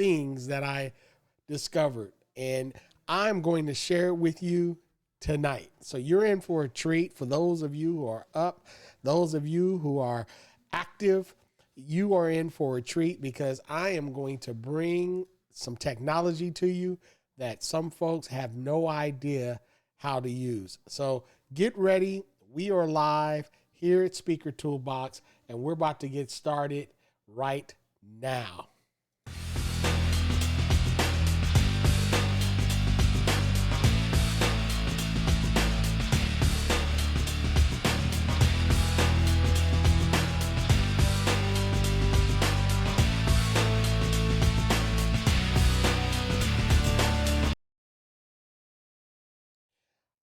things that I discovered, and I'm going to share it with you tonight. So you're in for a treat. For those of you who are up, those of you who are active, you are in for a treat because I am going to bring some technology to you that some folks have no idea how to use. So get ready. We are live here at Speaker Toolbox, and we're about to get started right now.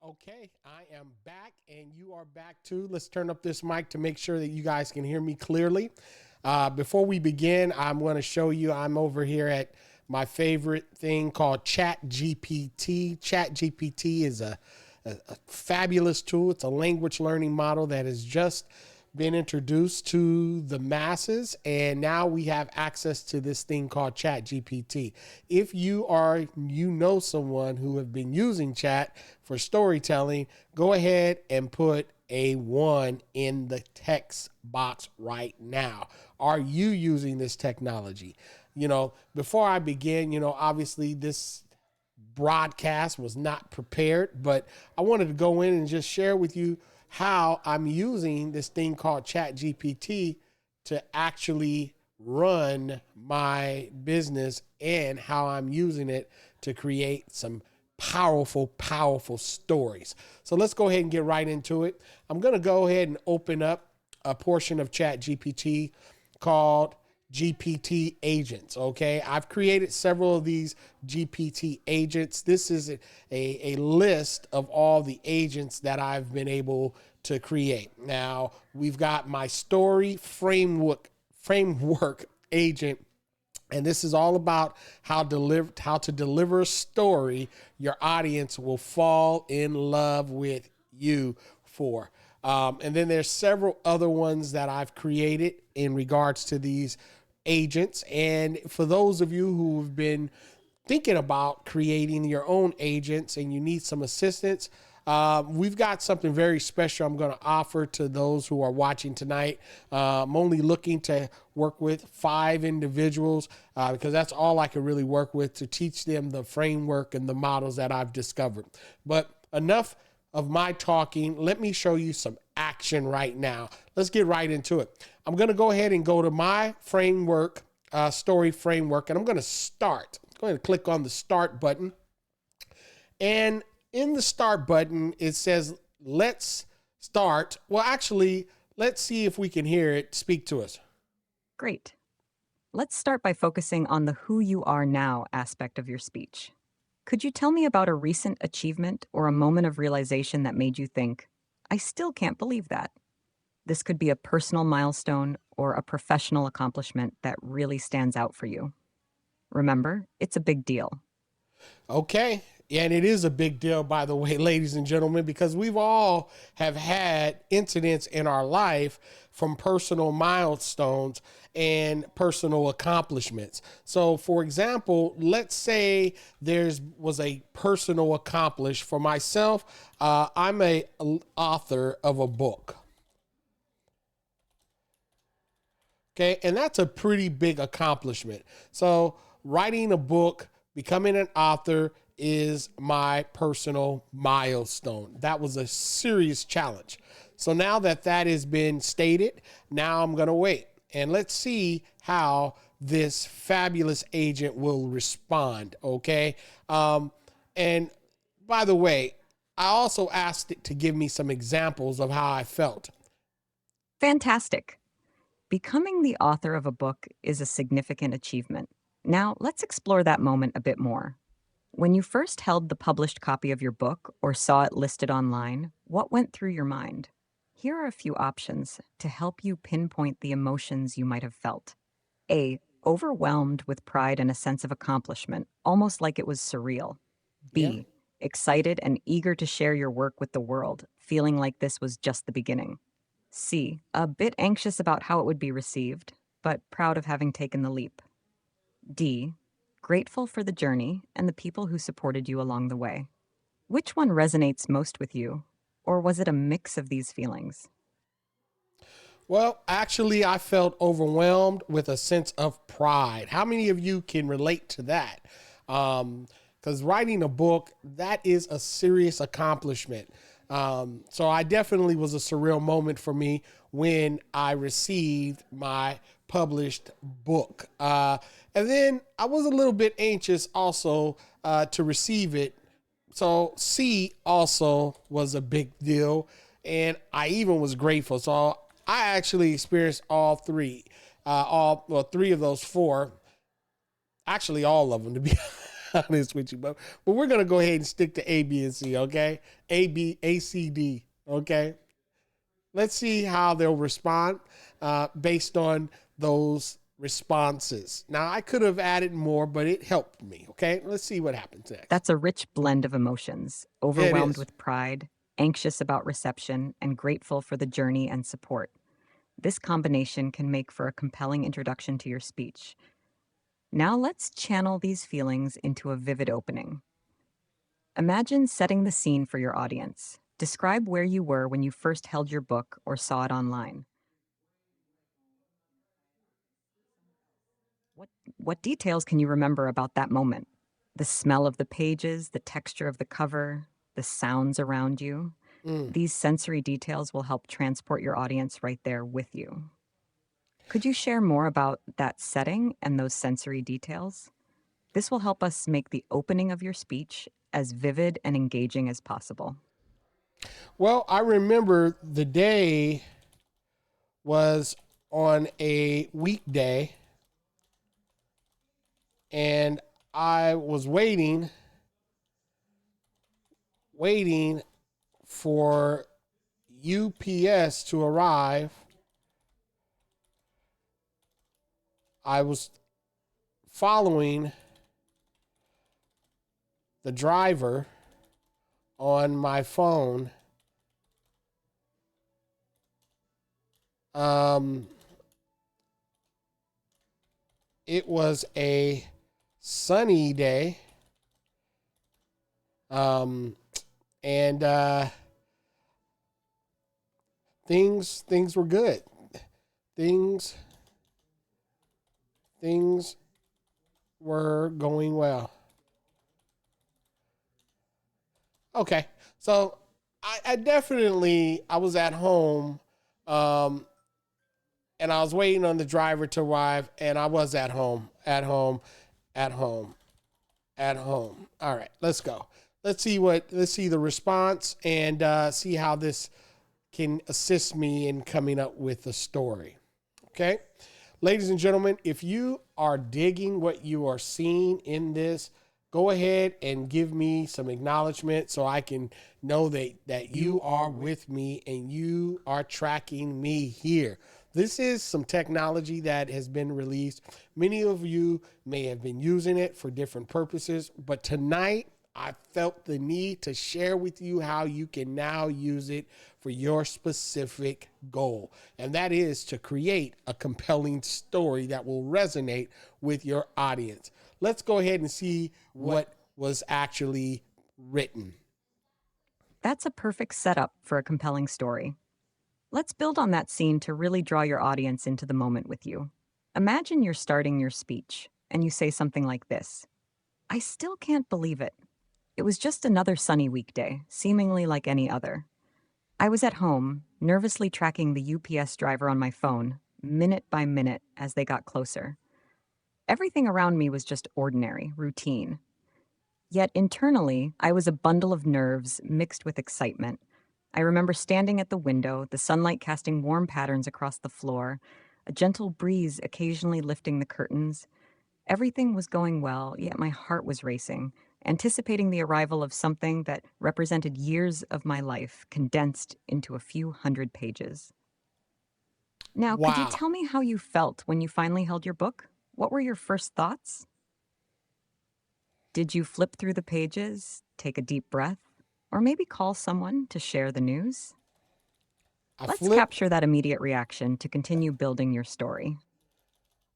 Okay, I am back and you are back too. Let's turn up this mic to make sure that you guys can hear me clearly. Before we begin, I'm going to show you, I'm over here at my favorite thing called ChatGPT. ChatGPT is a fabulous tool. It's a language learning model that has just been introduced to the masses, and now we have access to this thing called ChatGPT. If you know someone who have been using chat for storytelling, go ahead and put a 1 in the text box right now. Are you using this technology? Before I begin, obviously this broadcast was not prepared, but I wanted to go in and just share with you how I'm using this thing called ChatGPT to actually run my business and how I'm using it to create some powerful stories. So let's go ahead and get right into it. I'm going to go ahead and open up a portion of ChatGPT called GPT agents. Okay. I've created several of these GPT agents. This is a list of all the agents that I've been able to create. Now we've got my story framework agent. And this is all about how to deliver a story your audience will fall in love with you for. And then there's several other ones that I've created in regards to these agents. And for those of you who've been thinking about creating your own agents and you need some assistance, we've got something very special I'm going to offer to those who are watching tonight. I'm only looking to work with 5 individuals because that's all I can really work with to teach them the framework and the models that I've discovered. But enough of my talking. Let me show you some action right now. Let's get right into it. I'm going to go ahead and go to my framework, story framework, and I'm going to start. Go ahead and click on the start button. And in the start button, it says, let's start. Well, actually, let's see if we can hear it speak to us. Great. Let's start by focusing on the who you are now aspect of your speech. Could you tell me about a recent achievement or a moment of realization that made you think, I still can't believe that? This could be a personal milestone or a professional accomplishment that really stands out for you. Remember, it's a big deal. Okay. And it is a big deal, by the way, ladies and gentlemen, because we've all have had incidents in our life from personal milestones and personal accomplishments. So, for example, let's say was a personal accomplishment for myself. I'm a author of a book. Okay, and that's a pretty big accomplishment. So, writing a book, becoming an author is my personal milestone. That was a serious challenge. So now that has been stated, now I'm going to wait and let's see how this fabulous agent will respond. Okay. And by the way, I also asked it to give me some examples of how I felt. Fantastic. Becoming the author of a book is a significant achievement. Now, let's explore that moment a bit more. When you first held the published copy of your book or saw it listed online, what went through your mind? Here are a few options to help you pinpoint the emotions you might have felt. A. Overwhelmed with pride and a sense of accomplishment, almost like it was surreal. Yeah. B. Excited and eager to share your work with the world, feeling like this was just the beginning. C. A bit anxious about how it would be received, but proud of having taken the leap. D. grateful for the journey and the people who supported you along the way. Which one resonates most with you? Or was it a mix of these feelings? Well, actually, I felt overwhelmed with a sense of pride. How many of you can relate to that? Because writing a book, that is a serious accomplishment. So I definitely was a surreal moment for me when I received my published book. And then I was a little bit anxious also to receive it. So C also was a big deal, and I even was grateful. So I actually experienced all three, all well, three of those four, actually all of them to be honest with you. But we're gonna go ahead and stick to A, B, and C. Okay, A, B, A, C, D. Okay, let's see how they'll respond based on those responses. Now I could have added more, but it helped me. Okay, let's see what happens next. That's a rich blend of emotions, Yeah, it overwhelmed is. with pride, anxious about reception, and grateful for the journey and support. This combination can make for a compelling introduction to your speech. Now let's channel these feelings into a vivid opening. Imagine setting the scene for your audience. Describe where you were when you first held your book or saw it online. What details can you remember about that moment? The smell of the pages, the texture of the cover, the sounds around you. Mm. These sensory details will help transport your audience right there with you. Could you share more about that setting and those sensory details? This will help us make the opening of your speech as vivid and engaging as possible. Well, I remember the day was on a weekday, and I was waiting for UPS to arrive. I was following the driver on my phone. Um, it was a sunny day. Um, and things were good. Things things were going well. Okay, so I definitely I was at home, um, and I was waiting on the driver to arrive, and I was at home, at home. All right, let's go. Let's see the response and see how this can assist me in coming up with a story. Okay. Ladies and gentlemen, if you are digging what you are seeing in this, go ahead and give me some acknowledgement so I can know that you are with me and you are tracking me here. This is some technology that has been released. Many of you may have been using it for different purposes, but tonight I felt the need to share with you how you can now use it for your specific goal. And that is to create a compelling story that will resonate with your audience. Let's go ahead and see what was actually written. That's a perfect setup for a compelling story. Let's build on that scene to really draw your audience into the moment with you. Imagine you're starting your speech and you say something like this: I still can't believe it. It was just another sunny weekday, seemingly like any other. I was at home, nervously tracking the UPS driver on my phone, minute by minute, as they got closer. Everything around me was just ordinary, routine. Yet internally, I was a bundle of nerves mixed with excitement. I remember standing at the window, the sunlight casting warm patterns across the floor, a gentle breeze occasionally lifting the curtains. Everything was going well, yet my heart was racing, anticipating the arrival of something that represented years of my life condensed into a few hundred pages. Now, could you Wow. tell me how you felt when you finally held your book? What were your first thoughts? Did you flip through the pages, take a deep breath, or maybe call someone to share the news? I Let's flipped capture that immediate reaction to continue building your story.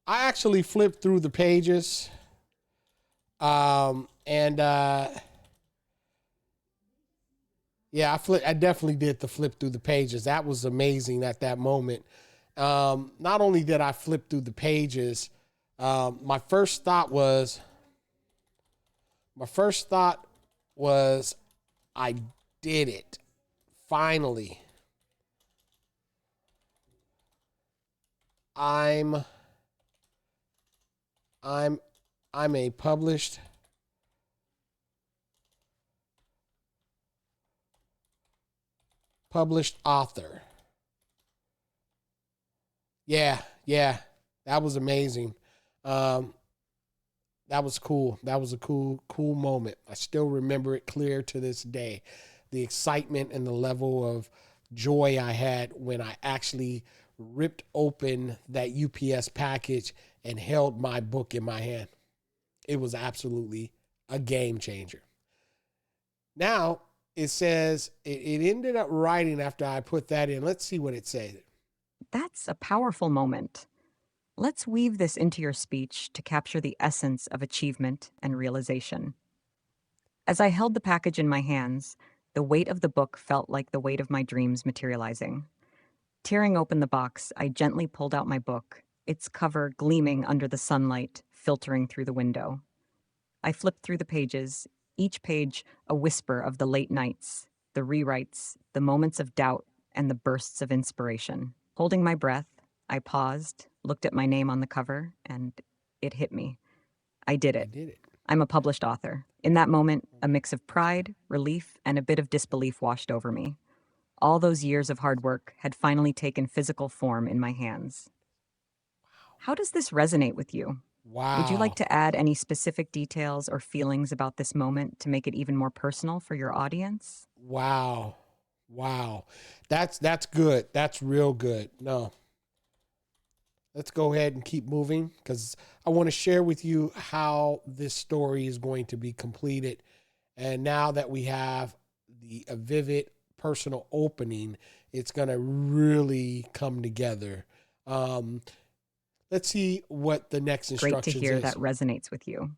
I actually flipped through the pages. And yeah, I definitely did the flip through the pages. That was amazing at that moment. Not only did I flip through the pages, my first thought was, my first thought was, I did it finally. I'm I'm I'm a published author. Yeah, yeah, that was amazing. Um, that was cool. That was a cool moment. I still remember it clear to this day. The excitement and the level of joy I had when I actually ripped open that UPS package and held my book in my hand. It was absolutely a game changer. Now it says it ended up writing after I put that in. Let's see what it said. That's a powerful moment. Let's weave this into your speech to capture the essence of achievement and realization. As I held the package in my hands, the weight of the book felt like the weight of my dreams materializing. Tearing open the box, I gently pulled out my book, its cover gleaming under the sunlight filtering through the window. I flipped through the pages, each page a whisper of the late nights, the rewrites, the moments of doubt, and the bursts of inspiration. Holding my breath, I paused, looked at my name on the cover, and it hit me. I did I it. did it. I'm a published author. In that moment, a mix of pride, relief, and a bit of disbelief washed over me. All those years of hard work had finally taken physical form in my hands. How does this resonate with you? Would you like Wow. to add any specific details or feelings about this moment to make it even more personal for your audience? Wow. Wow. That's good. That's real good. No. Let's go ahead and keep moving because I want to share with you how this story is going to be completed. And now that we have a vivid personal opening, it's going to really come together. Um, let's see what the next Great to instructions hear that is. resonates with you.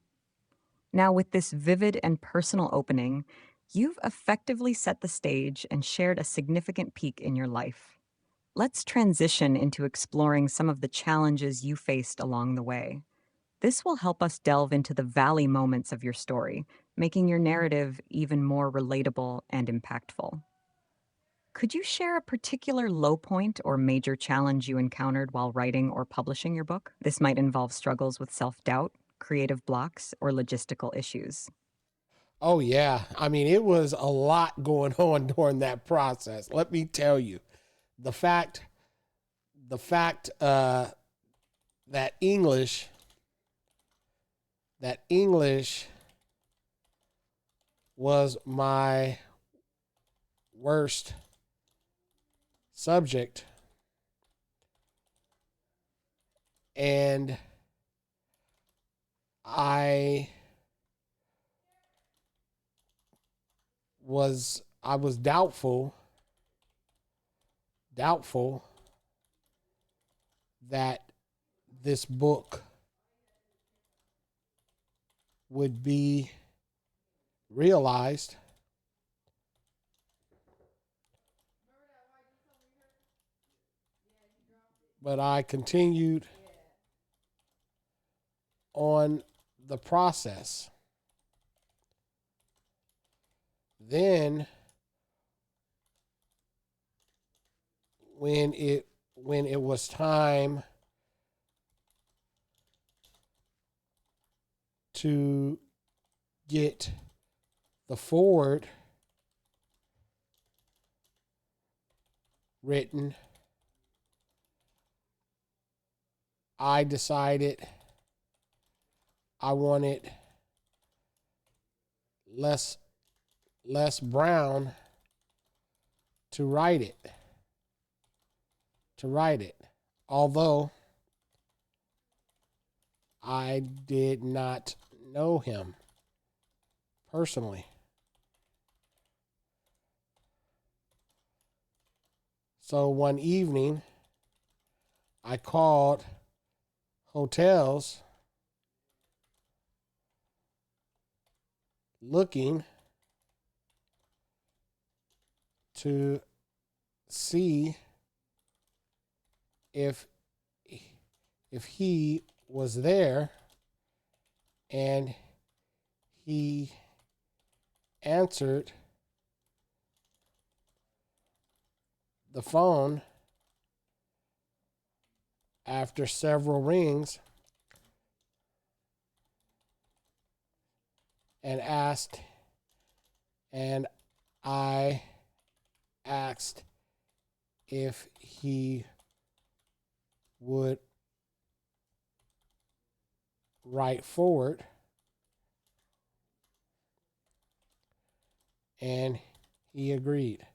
Now, with this vivid and personal opening, you've effectively set the stage and shared a significant peak in your life. Let's transition into exploring some of the challenges you faced along the way. This will help us delve into the valley moments of your story, making your narrative even more relatable and impactful. Could you share a particular low point or major challenge you encountered while writing or publishing your book? This might involve struggles with self doubt, creative blocks, or logistical issues. Oh, yeah. I mean, it was a lot going on during that process. Let me tell you. The fact, the fact that English was my worst subject, and I I was doubtful that this book would be realized, but I continued on the process. Then when it was time to get the forward written, I decided I wanted Les Les Brown to write it. To write it. Although I did not know him personally. So one evening I called hotels looking to see if he was there, and he answered the phone after several rings and I asked if he would write forward, and he agreed.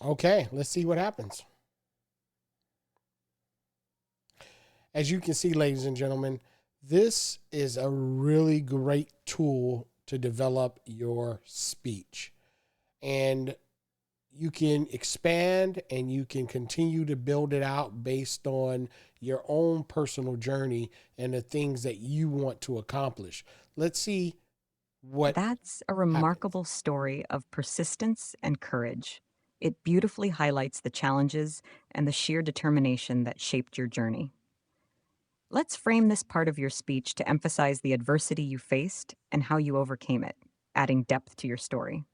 Okay, let's see what happens. As you can see, ladies and gentlemen, this is a really great tool to develop your speech. And you can expand and you can continue to build it out based on your own personal journey and the things that you want to accomplish. Let's see what That's a happens. remarkable story of persistence and courage. It beautifully highlights the challenges and the sheer determination that shaped your journey. Let's frame this part of your speech to emphasize the adversity you faced and how you overcame it, adding depth to your story.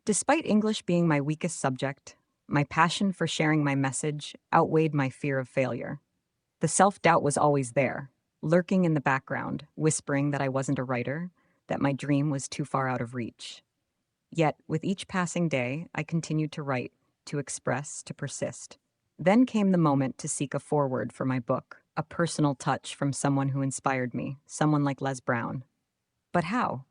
Despite English being my weakest subject, my passion for sharing my message outweighed my fear of failure. The self-doubt was always there, lurking in the background, whispering that I wasn't a writer, that my dream was too far out of reach. Yet, with each passing day, I continued to write, to express, to persist. Then came the moment to seek a foreword for my book, a personal touch from someone who inspired me, someone like Les Brown. But how?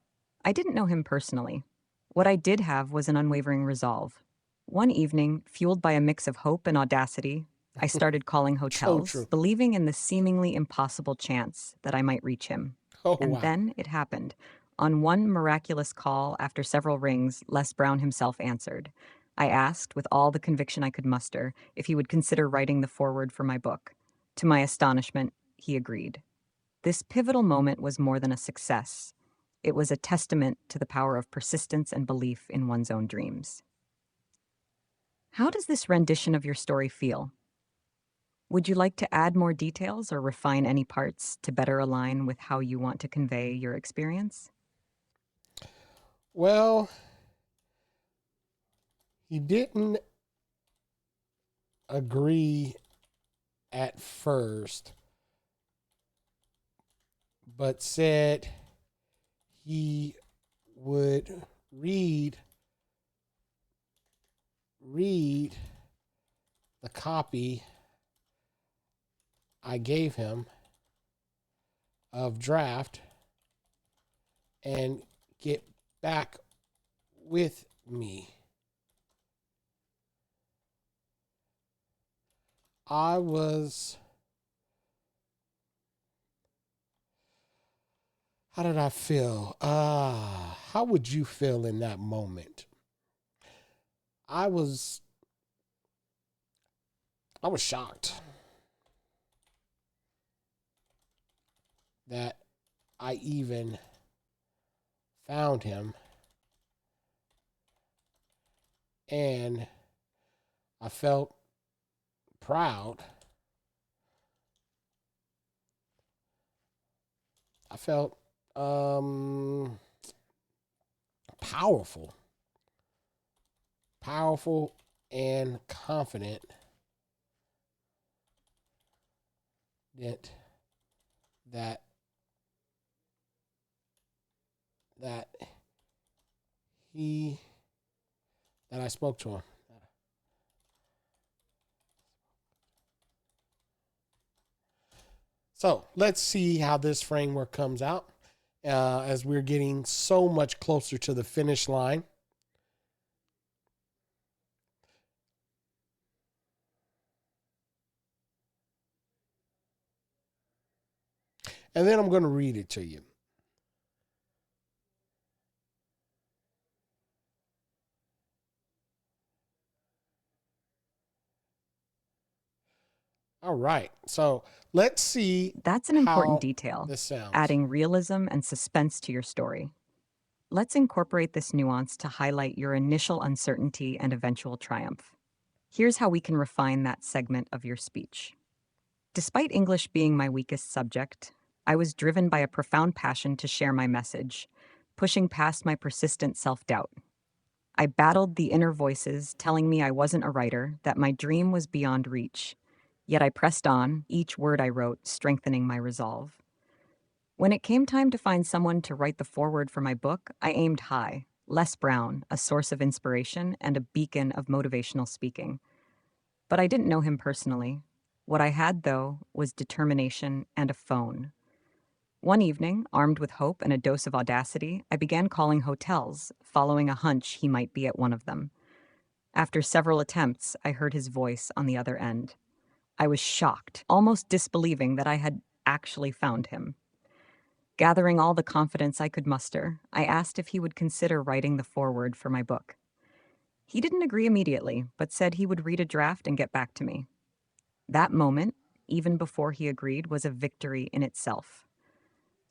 I didn't know him personally. What I did have was an unwavering resolve. One evening, fueled by a mix of hope and audacity, I started calling So hotels, true. believing in the seemingly impossible chance that I might reach him. Oh, And wow. then it happened. On one miraculous call, after several rings, Les Brown himself answered. I asked, with all the conviction I could muster, if he would consider writing the foreword for my book. To my astonishment, he agreed. This pivotal moment was more than a success. It was a testament to the power of persistence and belief in one's own dreams. How does this rendition of your story feel? Would you like to add more details or refine any parts to better align with how you want to convey your experience? Well, he didn't agree at first, but said he would read the copy I gave him of draft and get back with me. I was, how did I feel? How would you feel in that moment? I was I was shocked that I even found him, and I felt proud. I felt um powerful, powerful and confident that that that he that I spoke to him. So let's see how this framework comes out as we're getting so much closer to the finish line. And then I'm going to read it to you. All right. So let's see That's an important how detail, this sounds. adding realism and suspense to your story. Let's incorporate this nuance to highlight your initial uncertainty and eventual triumph. Here's how we can refine that segment of your speech. Despite English being my weakest subject, I was driven by a profound passion to share my message, pushing past my persistent self doubt. I battled the inner voices telling me I wasn't a writer, that my dream was beyond reach. Yet I pressed on, each word I wrote strengthening my resolve. When it came time to find someone to write the foreword for my book, I aimed high. Les Brown, a source of inspiration and a beacon of motivational speaking. But I didn't know him personally. What I had, though, was determination and a phone. One evening, armed with hope and a dose of audacity, I began calling hotels, following a hunch he might be at one of them. After several attempts, I heard his voice on the other end. I was shocked, almost disbelieving that I had actually found him. Gathering all the confidence I could muster, I asked if he would consider writing the foreword for my book. He didn't agree immediately, but said he would read a draft and get back to me. That moment, even before he agreed, was a victory in itself.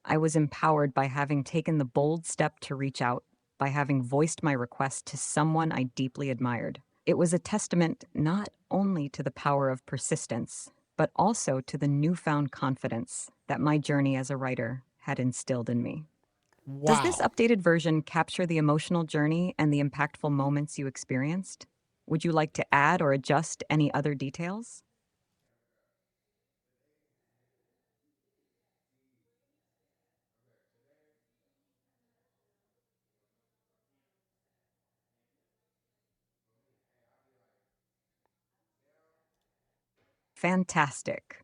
I was empowered by having taken the bold step to reach out, by having voiced my request to someone I deeply admired. It was a testament not only to the power of persistence, but also to the newfound confidence that my journey as a writer had instilled in me. Does this Wow. updated version capture the emotional journey and the impactful moments you experienced? Would you like to add or adjust any other details? Fantastic.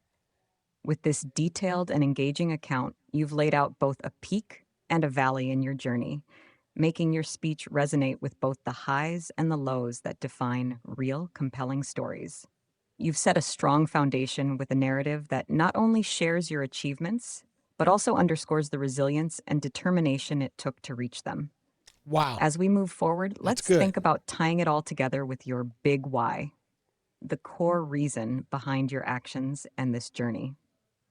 With this detailed and engaging account, you've laid out both a peak and a valley in your journey, making your speech resonate with both the highs and the lows that define real, compelling stories. You've set a strong foundation with a narrative that not only shares your achievements, but also underscores the resilience and determination it took to reach them. Wow. As we move forward, That's let's good. think about tying it all together with your big why, the core reason behind your actions and this journey.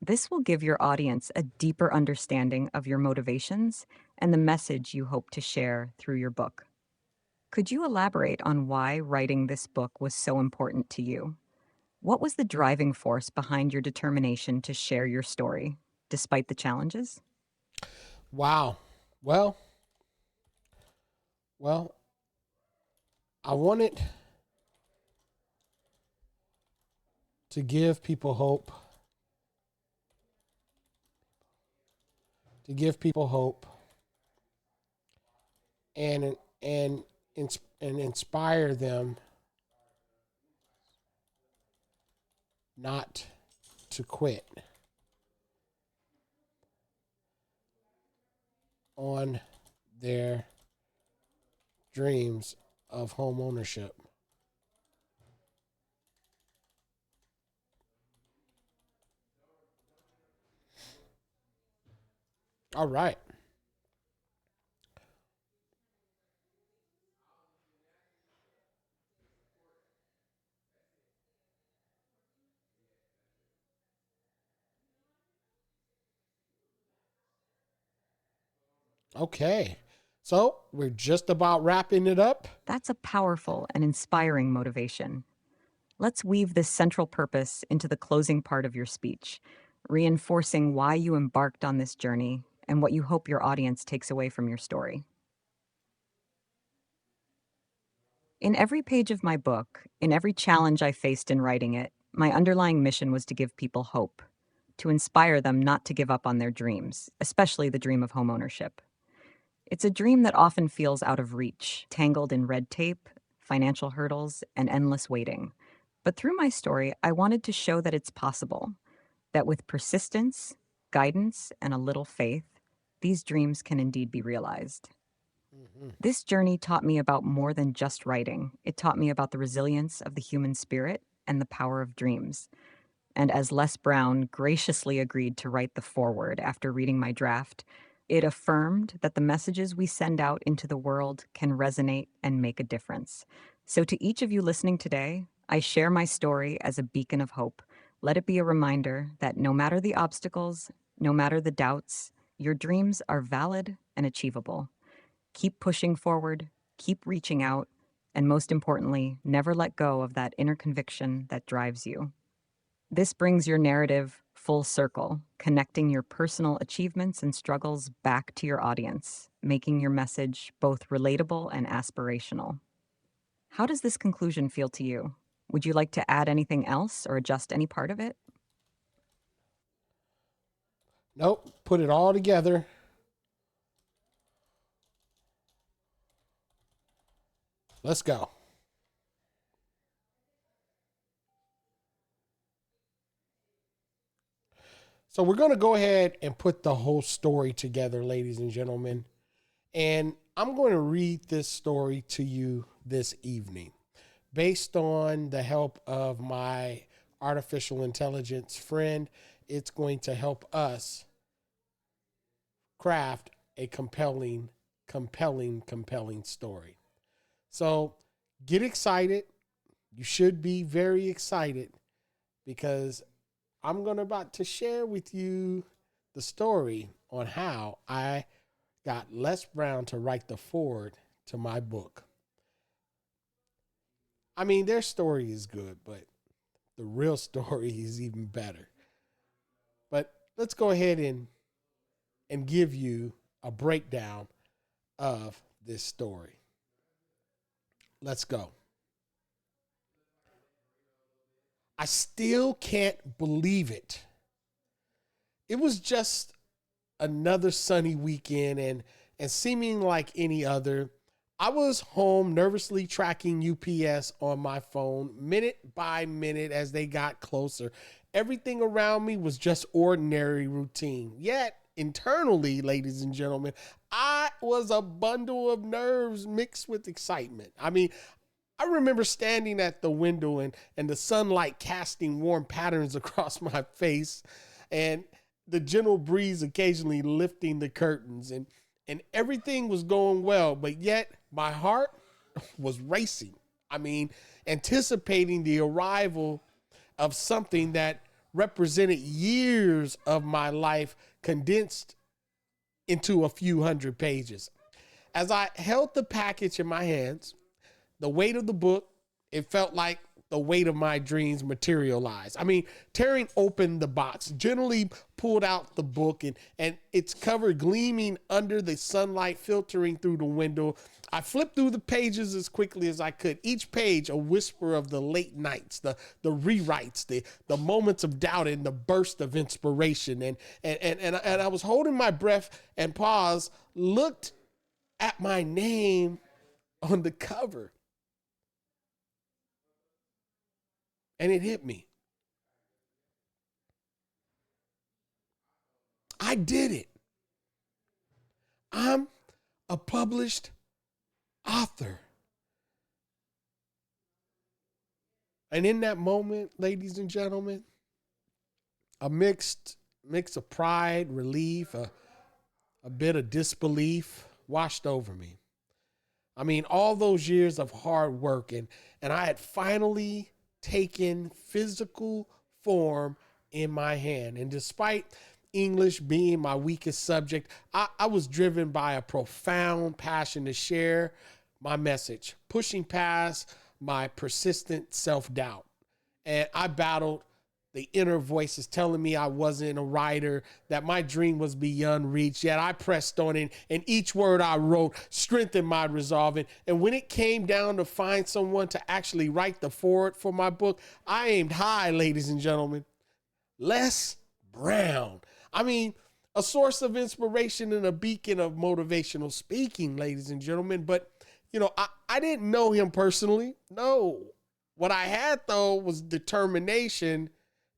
This will give your audience a deeper understanding of your motivations and the message you hope to share through your book. Could you elaborate on why writing this book was so important to you? What was the driving force behind your determination to share your story, despite the challenges? Wow. Well, well, I wanted to give people hope, to give people hope and and and inspire them not to quit on their dreams of home ownership. All right. Okay. So we're just about wrapping it up. That's a powerful and inspiring motivation. Let's weave this central purpose into the closing part of your speech, reinforcing why you embarked on this journey and what you hope your audience takes away from your story. In every page of my book, in every challenge I faced in writing it, my underlying mission was to give people hope, to inspire them not to give up on their dreams, especially the dream of homeownership. It's a dream that often feels out of reach, tangled in red tape, financial hurdles, and endless waiting. But through my story, I wanted to show that it's possible, that with persistence, guidance, and a little faith, these dreams can indeed be realized. Mm-hmm. This journey taught me about more than just writing. It taught me about the resilience of the human spirit and the power of dreams. And as Les Brown graciously agreed to write the foreword after reading my draft, it affirmed that the messages we send out into the world can resonate and make a difference. So, to each of you listening today, I share my story as a beacon of hope, Let it be a reminder that no matter the obstacles, no matter the doubts, your dreams are valid and achievable. Keep pushing forward, keep reaching out, and most importantly, never let go of that inner conviction that drives you. This brings your narrative full circle, connecting your personal achievements and struggles back to your audience, making your message both relatable and aspirational. How does this conclusion feel to you? Would you like to add anything else or adjust any part of it? Nope. Put it all together. Let's go. So we're going to go ahead and put the whole story together, ladies and gentlemen. And I'm going to read this story to you this evening based on the help of my artificial intelligence friend. It's going to help us craft a compelling story. So get excited. You should be very excited because I'm going to about to share with you the story on how I got Les Brown to write the foreword to my book. I mean, their story is good, but the real story is even better. But let's go ahead and give you a breakdown of this story. Let's go. I still can't believe it. It was just another sunny weekend and seeming like any other. I was home nervously tracking UPS on my phone minute by minute as they got closer. Everything around me was just ordinary routine. Yet, internally, ladies and gentlemen, I was a bundle of nerves mixed with excitement. I mean, I remember standing at the window and the sunlight casting warm patterns across my face and the gentle breeze occasionally lifting the curtains and everything was going well, but yet my heart was racing. I mean, anticipating the arrival of something that represented years of my life condensed into a few hundred pages. As I held the package in my hands, the weight of the book, it felt like the weight of my dreams materialized. I mean, tearing open the box, gently pulled out the book and its cover gleaming under the sunlight filtering through the window. I flipped through the pages as quickly as I could. Each page a whisper of the late nights, the rewrites, the moments of doubt and the burst of inspiration. And I was holding my breath and paused, looked at my name on the cover. And it hit me. I did it. I'm a published author. And in that moment, ladies and gentlemen, a mix of pride, relief, a bit of disbelief washed over me. I mean, all those years of hard work and I had finally taken physical form in my hand. And despite English being my weakest subject, I was driven by a profound passion to share my message, pushing past my persistent self-doubt. And I battled the inner voices telling me I wasn't a writer, that my dream was beyond reach. Yet I pressed on it, and each word I wrote strengthened my resolve. And when it came down to find someone to actually write the foreword for my book, I aimed high, ladies and gentlemen. Les Brown. I mean, a source of inspiration and a beacon of motivational speaking, ladies and gentlemen. But, I didn't know him personally. No. What I had, though, was determination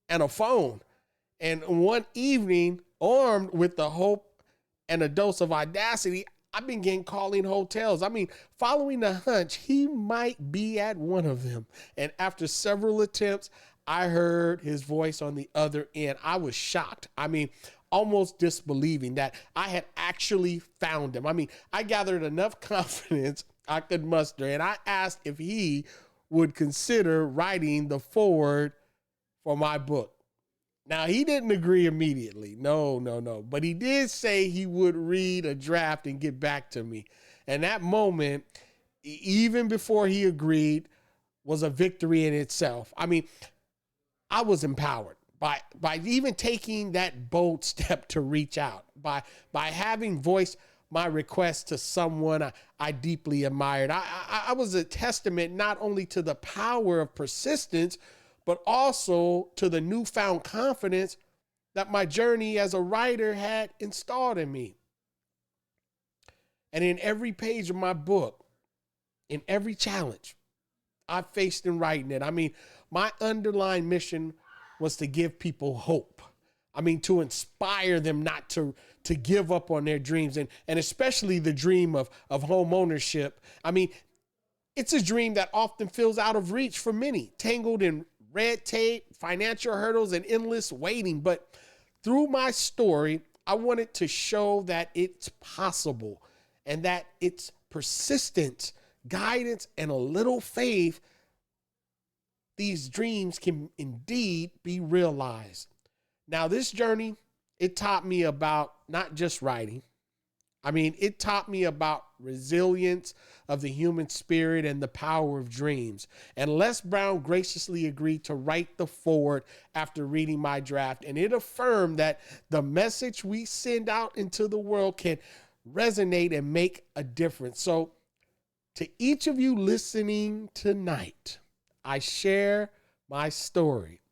and a phone. And one evening, armed with the hope and a dose of audacity, I began calling hotels. I mean, following the hunch, he might be at one of them. And after several attempts, I heard his voice on the other end. I was shocked. I mean, almost disbelieving that I had actually found him. I mean, I gathered enough confidence I could muster, and I asked if he would consider writing the foreword for my book. Now, he didn't agree immediately. No, no, no. But he did say he would read a draft and get back to me. And that moment, even before he agreed, was a victory in itself. I mean, I was empowered by even taking that bold step to reach out, by having voiced my request to someone I deeply admired. I was a testament not only to the power of persistence, but also to the newfound confidence that my journey as a writer had installed in me. And in every page of my book, in every challenge I faced in writing it, I mean, my underlying mission was to give people hope. I mean, to inspire them not to give up on their dreams, and especially the dream of home ownership. I mean, it's a dream that often feels out of reach for many, tangled in red tape, financial hurdles, and endless waiting. But through my story, I wanted to show that it's possible, and that it's persistence, guidance, and a little faith, these dreams can indeed be realized. Now, this journey, it taught me about not just writing. I mean, it taught me about resilience of the human spirit and the power of dreams. And Les Brown graciously agreed to write the foreword after reading my draft. And it affirmed that the message we send out into the world can resonate and make a difference. So, to each of you listening tonight, I share my story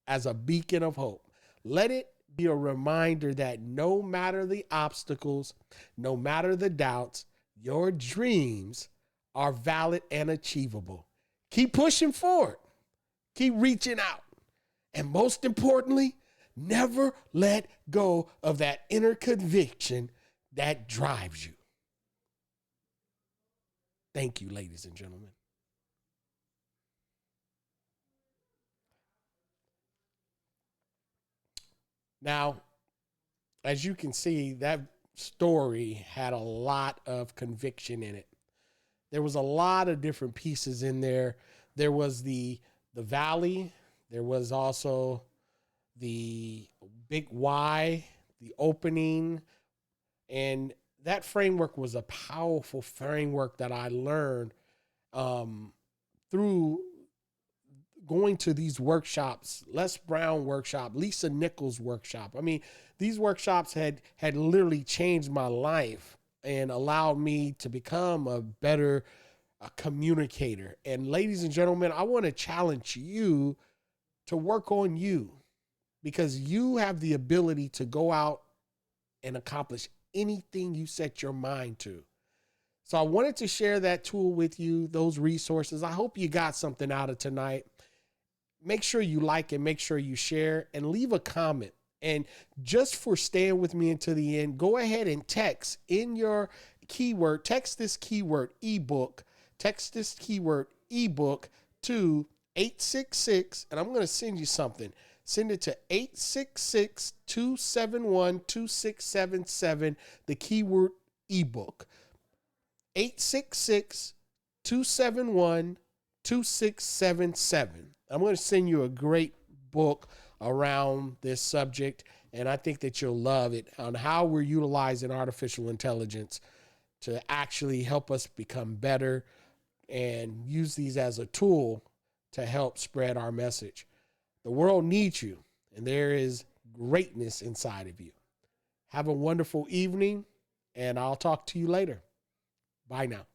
as a beacon of hope. Let it be a reminder that no matter the obstacles, no matter the doubts, your dreams are valid and achievable. Keep pushing forward. Keep reaching out. And most importantly, never let go of that inner conviction that drives you. Thank you, ladies and gentlemen. Now, as you can see, that story had a lot of conviction in it. There was a lot of different pieces in there. There was the valley. There was also the big why, the opening, and that framework was a powerful framework that I learned through going to these workshops, Les Brown workshop, Lisa Nichols workshop. I mean, these workshops had literally changed my life and allowed me to become a better communicator. And ladies and gentlemen, I want to challenge you to work on you, because you have the ability to go out and accomplish anything you set your mind to. So I wanted to share that tool with you, those resources. I hope you got something out of tonight. Make sure you like and make sure you share and leave a comment. And just for staying with me until the end, go ahead and text in your keyword, text this keyword ebook, to 866, and I'm going to send you something. Send it to 866-271-2677, the keyword ebook. 866-271-2677. I'm going to send you a great book around this subject, and I think that you'll love it, on how we're utilizing artificial intelligence to actually help us become better and use these as a tool to help spread our message. The world needs you, and there is greatness inside of you. Have a wonderful evening, and I'll talk to you later. Bye now.